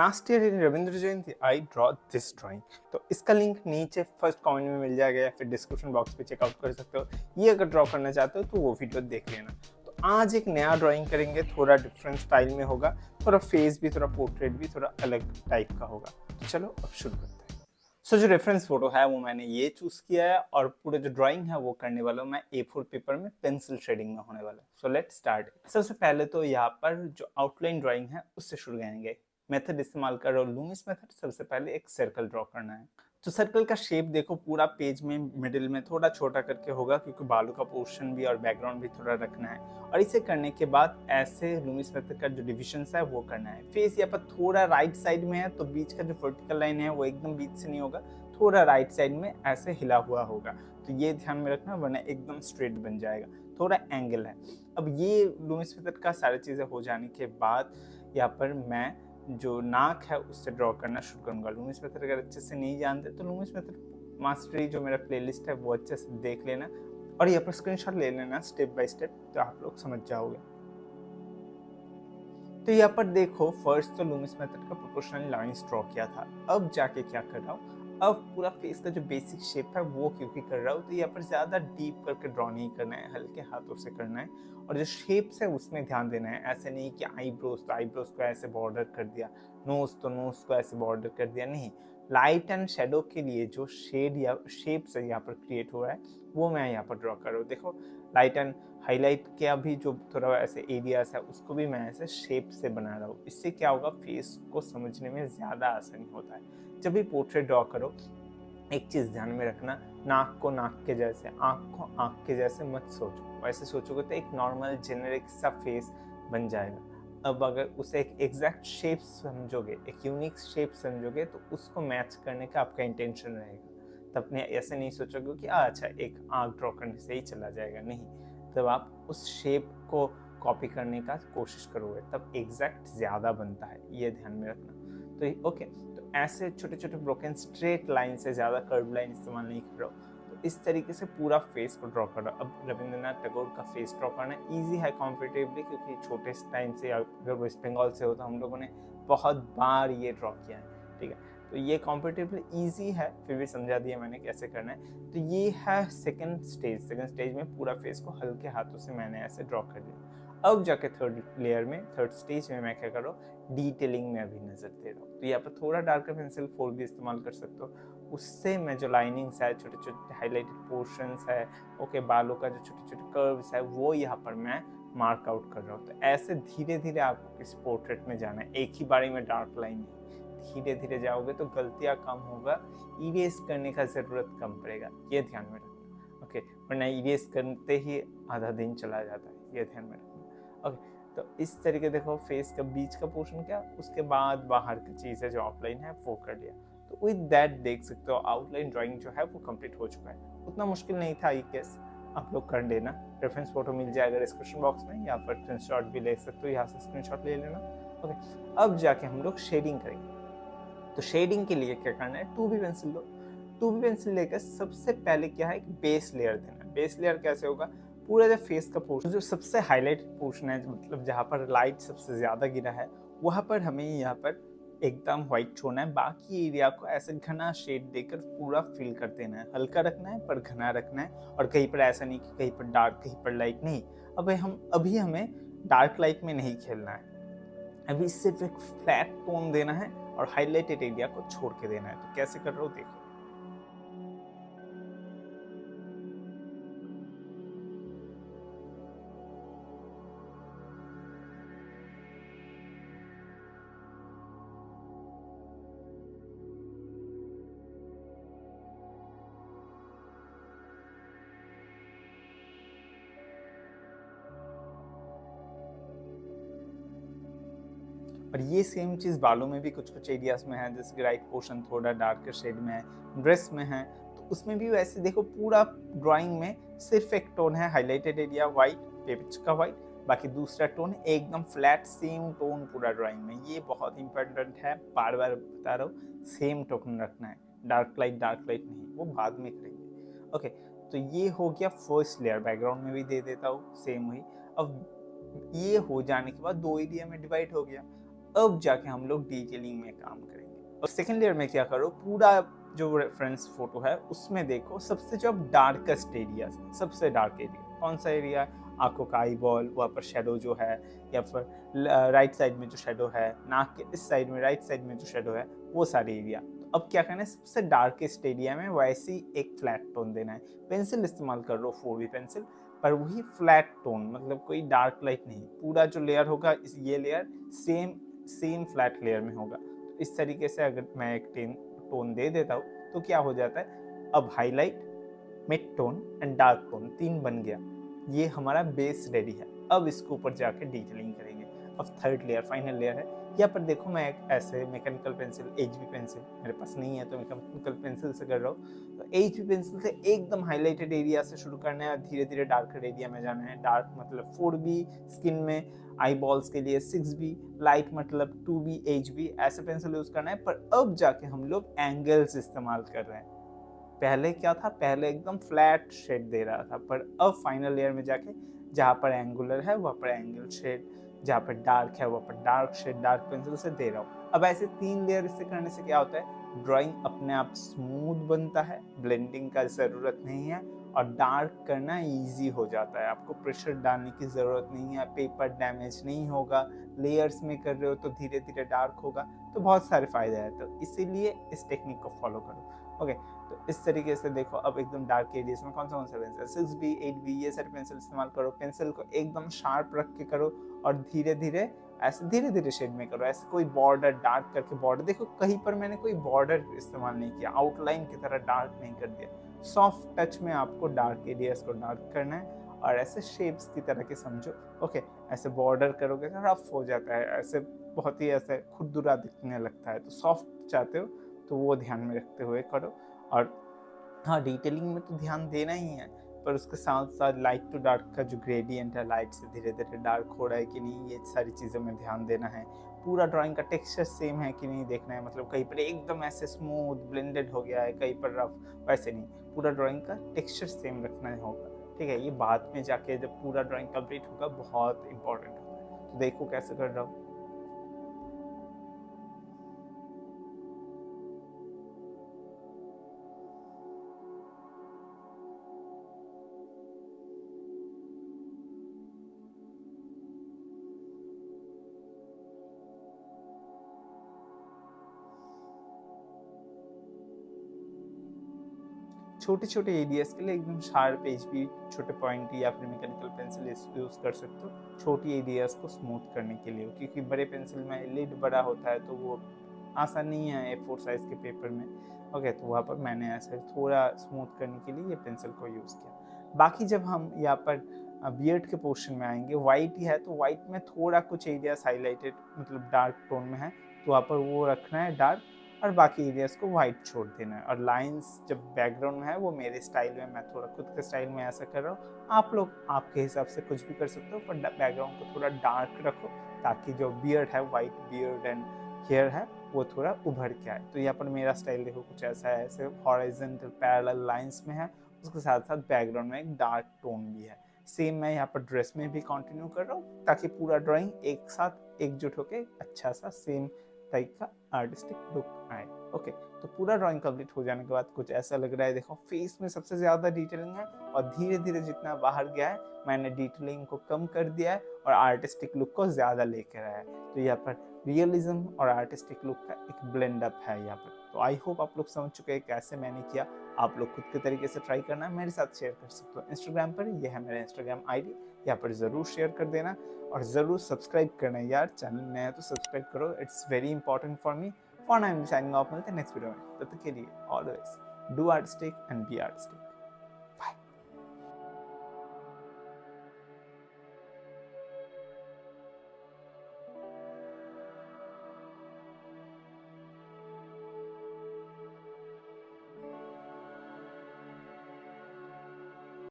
Last year in Ravindra Jayanti I draw this drawing. तो इसका link नीचे फर्स्ट कमेंट में मिल जाएगा या फिर डिस्क्रिप्शन बॉक्स पे चेकआउट कर सकते हो। ये अगर ड्रॉ करना चाहते हो तो वो वीडियो देख लेना। तो आज एक नया ड्राइंग करेंगे, थोड़ा डिफरेंट स्टाइल में होगा, थोड़ा फेस भी, थोड़ा पोर्ट्रेट भी, थोड़ा अलग टाइप का होगा। तो चलो अब शुरू करते हैं। सो जो रेफरेंस फोटो है वो मैंने ये चूज किया है और पूरे जो ड्राइंग है वो करने वाला हूँ मैं A4 पेपर में पेंसिल शेडिंग में होने वाला है। So let's start. सबसे पहले तो यहाँ पर जो आउटलाइन ड्राइंग है उससे शुरू करेंगे। मेथड इस्तेमाल कर रहा हूँ लूमिस मेथड। सबसे पहले एक सर्कल ड्रॉ करना है। तो सर्कल का शेप देखो पूरा पेज में मिडिल में थोड़ा छोटा करके होगा क्योंकि बालू का पोर्शन भी और बैकग्राउंड भी थोड़ा रखना है। और इसे करने के बाद ऐसे लूमिस मेथड का जो डिविजन है वो करना है। फेस यहाँ पर थोड़ा राइट साइड में है तो बीच का जो वर्टिकल लाइन है वो एकदम बीच से नहीं होगा, थोड़ा राइट साइड में ऐसे हिला हुआ होगा। तो ये ध्यान में रखना वरना एकदम स्ट्रेट बन जाएगा, थोड़ा एंगल है। अब ये लूमिस मेथड का सारी चीज़ें हो जाने के बाद यहाँ पर मैं जो नाक है उससे ड्रॉ करना शुरू करूंगा। लूमिस मेथड अगर अच्छे से नहीं जानते तो लूमिस मेथड मास्टरी जो मेरा प्लेलिस्ट है वो अच्छे से देख लेना और यहाँ पर स्क्रीनशॉट ले लेना स्टेप बाय स्टेप, तो आप लोग समझ जाओगे। तो यहाँ पर देखो फर्स्ट तो लूमिस मेथड का प्रोपोर्शनल लाइंस ड्रॉ किया था। अब जाके क्या कर रहा हूँ, अब पूरा फेस का जो बेसिक शेप है वो क्योंकि कर रहा हूँ तो यहाँ पर ज़्यादा डीप करके ड्रॉ नहीं करना है, हल्के हाथों से करना है और जो शेप्स है उसमें ध्यान देना है। ऐसे नहीं कि आईब्रोज तो आईब्रोज को ऐसे बॉर्डर कर दिया, नोज तो नोज को ऐसे बॉर्डर कर दिया, नहीं। लाइट एंड शेडो के लिए जो शेड या शेप्स है यहाँ पर क्रिएट हुआ है वो मैं यहाँ पर ड्रॉ कर रहा हूँ। देखो लाइट एंड हाईलाइट के अभी जो थोड़ा ऐसे एरियाज है उसको भी मैं ऐसे शेप से बना रहा हूँ। इससे क्या होगा, फेस को समझने में ज़्यादा आसानी होता है। जब भी पोर्ट्रेट ड्रॉ करो एक चीज़ ध्यान में रखना, नाक को नाक के जैसे, आँख को आँख के जैसे मत सोचो। वैसे सोचोगे तो एक नॉर्मल जेनेरिक सा फेस बन जाएगा। अब अगर उसे एक एग्जैक्ट शेप समझोगे, एक यूनिक शेप समझोगे तो उसको मैच करने का आपका इंटेंशन रहेगा। तब अपने ऐसे नहीं सोचोगे कि अच्छा एक आँख ड्रॉ करने से ही चला जाएगा, नहीं। तब आप उस शेप को कॉपी करने का कोशिश करोगे तब एग्जैक्ट ज़्यादा बनता है, ये ध्यान में रखना। तो ओके, तो ऐसे छोटे छोटे ब्रोकन स्ट्रेट लाइन से, ज़्यादा कर्व लाइन इस्तेमाल नहीं कर रहा हूँ। तो इस तरीके से पूरा फेस को ड्रॉ कर रहा हूँ। अब रविंद्रनाथ टैगोर का फेस ड्रॉ करना ईजी है कंपेरेटिवली, क्योंकि छोटे टाइम से अगर वेस्ट बंगाल से हो तो हम लोगों ने बहुत बार ये ड्रॉ किया है, ठीक है। तो ये कंपेरेटिवली ईजी है, फिर भी समझा दिया मैंने कैसे करना है। तो ये है सेकंड स्टेज में पूरा फेस को हल्के हाथों से मैंने ऐसे ड्रॉ कर दिया। अब जाके थर्ड लेयर में, थर्ड स्टेज में मैं क्या कर रहा हूँ, डिटेलिंग में अभी नजर दे रहा हूँ। तो यहाँ पर थोड़ा डार्कर पेंसिल 4 भी इस्तेमाल कर सकते हो। उससे मैं जो लाइनिंग्स है, छोटे छोटे हाईलाइटेड पोर्शंस है, ओके, बालों का जो छोटे छोटे कर्व्स है वो यहाँ पर मैं मार्क आउट कर रहा हूँ। तो ऐसे धीरे धीरे आपको किस पोर्ट्रेट में जाना है, एक ही बारी में डार्क लाइन नहीं, धीरे धीरे जाओगे तो गलतियाँ कम होगा, इरेज करने का जरूरत कम पड़ेगा, ये ध्यान में रखना। ओके, वरना इरेज करते ही आधा दिन चला जाता है, ये ध्यान में रखना। ओके, तो इस तरीके देखो फेस का बीच का पोर्शन क्या, उसके बाद बाहर की चीज़ है जो आउटलाइन है वो कर लिया। तो विद दैट देख सकते हो आउटलाइन ड्राइंग जो है वो कंप्लीट हो चुका है। उतना मुश्किल नहीं था, आई गेस आप लोग कर लेना। रेफरेंस फोटो मिल जाएगा डिस्क्रिप्शन बॉक्स में, या फिर स्क्रीनशॉट भी ले सकते हो, यहाँ से स्क्रीनशॉट ले लेना। ओके, अब जाके हम लोग शेडिंग करेंगे। तो शेडिंग के लिए क्या करना है, 2B पेंसिल लो। 2B पेंसिल लेकर सबसे पहले क्या है, एक बेस लेयर देना है। बेस लेयर कैसे होगा, पूरा जो फेस का पोर्शन, जो सबसे हाईलाइट पोर्शन है, मतलब जहाँ पर लाइट सबसे ज़्यादा गिरा है, वहाँ पर हमें यहाँ पर एकदम व्हाइट छोड़ना है। बाकी एरिया को ऐसे घना शेड देकर पूरा फिल कर देना है। हल्का रखना है पर घना रखना है, और कहीं पर ऐसा नहीं कि कहीं पर डार्क कहीं पर लाइट, नहीं। अभी हमें डार्क लाइट में नहीं खेलना है। अभी सिर्फ एक फ्लैट टोन देना है और हाईलाइटेड एरिया को छोड़ के देना है। तो कैसे कर रहा हूँ देखो। और ये सेम चीज़ बालों में भी कुछ कुछ एरियाज में है, जैसे कि राइट पोर्शन थोड़ा डार्कर शेड में है, ड्रेस में है, तो उसमें भी वैसे देखो पूरा ड्राइंग में सिर्फ एक टोन है हाईलाइटेड एरिया वाइट, पेज का वाइट, बाकी दूसरा टोन एकदम फ्लैट सेम टोन पूरा ड्राइंग में। ये बहुत इंपॉर्टेंट है, बार बार बता रहा हूँ, सेम टोन रखना है, डार्क लाइट नहीं, वो बाद में करेंगे। ओके, तो ये हो गया फर्स्ट लेयर। बैकग्राउंड में भी दे देता हूँ सेम वही। अब ये हो जाने के बाद दो एरिया में डिवाइड हो गया। अब जाके हम लोग डिटेलिंग में काम करेंगे। और सेकेंड लेयर में क्या करो, पूरा जो रेफरेंस फोटो है उसमें देखो सबसे जो डार्केस्ट एरिया, सबसे डार्क एरिया कौन सा एरिया है, आंखों का आई बॉल, वहाँ पर शेडो जो है, या फिर राइट साइड में जो शेडो है, नाक के इस साइड में राइट साइड में जो शेडो है, वो सारी एरिया। तो अब क्या करना है, सबसे डार्केस्ट एरिया में वैसे ही एक फ्लैट टोन देना है। पेंसिल इस्तेमाल कर लो 4B पेंसिल, पर वही फ्लैट टोन, मतलब कोई डार्क लाइट नहीं, पूरा जो लेयर होगा ये layer same same flat layer में होगा। तो इस तरीके से अगर मैं एक टोन दे देता हूँ तो क्या हो जाता है, अब highlight, mid tone and dark tone 3 बन गया। ये हमारा बेस रेडी है। अब इसके ऊपर जाके डिटेलिंग करेंगे। अब थर्ड लेयर, फाइनल लेयर है। यहाँ पर देखो मैं एक ऐसे मैकेनिकल पेंसिल, HB पेंसिल मेरे पास नहीं है तो मैकेनिकल पेंसिल से कर रहा हूँ। तो HB पेंसिल से एकदम हाईलाइटेड एरिया से शुरू करना है और धीरे धीरे डार्कर एरिया में जाना है। डार्क मतलब 4B स्किन में, आई बॉल्स के लिए 6B, लाइट मतलब 2B, HB, ऐसे पेंसिल यूज करना है। पर अब जाके हम लोग एंगल्स इस्तेमाल कर रहे हैं। पहले क्या था, पहले एकदम फ्लैट शेड दे रहा था, पर अब फाइनल लेयर में जाके जहाँ पर एंगुलर है वहाँ पर एंगल शेड, जहाँ पर डार्क है वहाँ पर डार्क शेड डार्क पेंसिल से दे रहा हूँ। अब ऐसे 3 लेयर इससे करने से क्या होता है, ड्राइंग अपने आप स्मूथ बनता है, ब्लेंडिंग का ज़रूरत नहीं है, और डार्क करना इजी हो जाता है। आपको प्रेशर डालने की ज़रूरत नहीं है, पेपर डैमेज नहीं होगा, लेयर्स में कर रहे हो तो धीरे धीरे डार्क होगा। तो बहुत सारे फ़ायदे हैं, तो इसीलिए इस टेक्निक को फॉलो करो। ओके, तो इस तरीके से देखो अब एकदम डार्क एरियाज में कौन सा पेंसिल, 6B, 8B, ये सारे पेंसिल इस्तेमाल करो। पेंसिल को एकदम शार्प रख के करो और धीरे धीरे शेड में करो। ऐसे कोई बॉर्डर डार्क करके बॉर्डर, देखो कहीं पर मैंने कोई बॉर्डर इस्तेमाल नहीं किया, आउटलाइन की तरह डार्क नहीं कर दिया। सॉफ्ट टच में आपको डार्क एरियाज को डार्क करना है और ऐसे शेप्स की तरह के समझो। ओके, ऐसे बॉर्डर करोगे तो रफ हो जाता है, ऐसे बहुत ही ऐसे खुरदुरा दिखने लगता है। तो सॉफ्ट चाहते हो तो वो ध्यान में रखते हुए करो। और हाँ, डिटेलिंग में तो ध्यान देना ही है, पर उसके साथ साथ लाइट टू डार्क का जो ग्रेडियंट है, लाइट से धीरे धीरे डार्क हो रहा है कि नहीं, ये सारी चीज़ों में ध्यान देना है। पूरा ड्राइंग का टेक्सचर सेम है कि नहीं देखना है, मतलब कहीं पर एकदम ऐसे स्मूथ ब्लेंडेड हो गया है, कहीं पर रफ, वैसे नहीं। पूरा ड्राइंग का टेक्सचर सेम रखना होगा, ठीक है। ये बाद में जाके जब पूरा ड्राइंग कंप्लीट होगा बहुत इंपॉर्टेंट होगा। तो देखो कैसे कर रहा हूँ। छोटे छोटे एरियाज के लिए एकदम शार्प HB, छोटे पॉइंट या फिर मैकेनिकल पेंसिल यूज कर सकते हो छोटी एरियाज को स्मूथ करने के लिए, क्योंकि बड़े पेंसिल में लिड बड़ा होता है तो वो आसान नहीं है A4 साइज के पेपर में। ओके, तो वहाँ पर मैंने ऐसे थोड़ा स्मूथ करने के लिए ये पेंसिल को यूज़ किया। बाकी जब हम यहाँ पर बियर्ड के पोर्शन में आएंगे, वाइट ही है तो वाइट में थोड़ा कुछ एरियाज हाईलाइटेड मतलब डार्क टोन में है, तो वहाँ पर वो रखना है डार्क, और बाकी एरियाज को वाइट छोड़ देना है। और लाइंस जब बैकग्राउंड में है वो मेरे स्टाइल में, मैं थोड़ा खुद के स्टाइल में ऐसा कर रहा हूँ। आप लोग आपके हिसाब से कुछ भी कर सकते हो, पर बैकग्राउंड को थोड़ा डार्क रखो ताकि जो बियर्ड है, वाइट बियर्ड एंड हेयर है, वो थोड़ा उभर के आए। तो यहाँ पर मेरा स्टाइल देखो कुछ ऐसा है, ऐसे हॉरिजॉन्टल पैरेलल लाइंस में है, उसके साथ साथ बैकग्राउंड में एक डार्क टोन भी है। सेम मैं यहाँ पर ड्रेस में भी कंटिन्यू कर रहा हूँ ताकि पूरा ड्राइंग एक साथ एकजुट होके अच्छा सा सेम टाइप का आर्टिस्टिक लुक आए। ओके, तो पूरा ड्राइंग कंप्लीट हो जाने के बाद कुछ ऐसा लग रहा है, देखो फेस में सबसे ज्यादा डिटेलिंग है और धीरे धीरे जितना बाहर गया है मैंने डिटेलिंग को कम कर दिया है और आर्टिस्टिक लुक को ज्यादा लेकर आया है। तो यहाँ पर रियलिज्म और आर्टिस्टिक लुक का एक ब्लेंड अप है यहाँ पर। तो आई होप आप लोग समझ चुके हैं कैसे मैंने किया। आप लोग खुद के तरीके से ट्राई करना, मेरे साथ शेयर कर सकते हो इंस्टाग्राम पर, यह है मेरा इंस्टाग्राम ID, यहाँ पर जरूर शेयर कर देना और ज़रूर सब्सक्राइब करना यार। चैनल नया है तो सब्सक्राइब करो, it's very important for me. For now I am signing off, मिलते हैं नेक्स्ट वीडियो में, तब तक के लिए all the best, do artistic and be artistic.